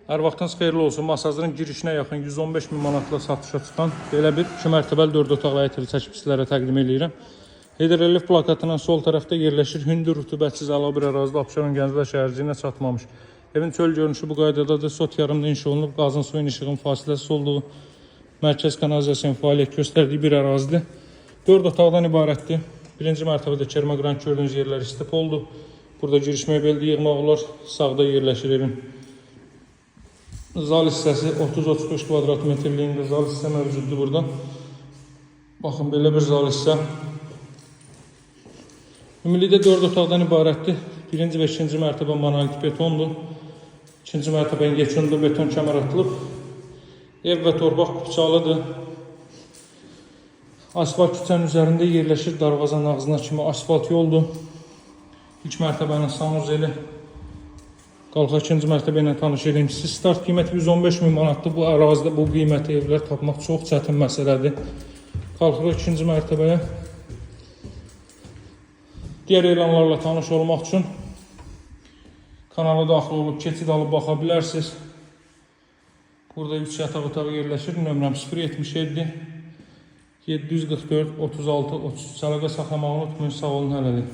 Hər vaxtınız xeyirli olsun. Masajların girişinə yaxın 115 min manatla satışa çıxan belə bir 2 mərtəbəli 4 otaqlı həyətli çəkib sizlərə təqdim edirəm. Hidrolif plakatının sol tərəfdə yerləşir. Hündür, rütubətsiz əla bir ərazidə Abşeron Gənclər şəhərciyinə çatmamış. Evin çöl görünüşü bu qaydadadır. Sot yarımda inşa olunub. Qazın suyun işığın fasiləsiz olduğu mərkəz kanalizasyon fəaliyyət göstərdiyi bir ərazidir. 4 otaqdan ibarətdir. Birinci mərtəbədə kermoqran gördüyünüz yerlər istif oldu. Burada giriş mebelli yığmaq olar. Sağda yerləşir evin. Zal hissəsi 30-35 kvadrat metrliyində zal hissə mövcuddur burada. Baxın, belə bir zal hissə. Ümumilikdə 4 otaqdan ibarətdir. Birinci və ikinci mərtəbə monolit betondur. İkinci mərtəbənin yekununda beton kəmər atılıb. Ev və torpaq kupçalıdır. Asfalt küçənin üzərində yerləşir. Darvazanın ağzına kimi asfalt yoldur. İlk mərtəbənin sanuzeli. Qalxa ikinci mərtəbə ilə tanış edeyim. Siz start qiyməti 115 min manatdır. Bu ərazidə bu qiyməti evlər tapmaq çox çətin məsələdir. Qalxırıq ikinci mərtəbəyə. Digər elanlarla tanış olmaq üçün kanala daxil olub, keçid alıb baxa bilərsiniz. Burada 3 yataq otağı yerləşir. Nömrəm 077 744 36 33. Əlaqə saxlamağı unutmayın. Sağ olun, hələlik.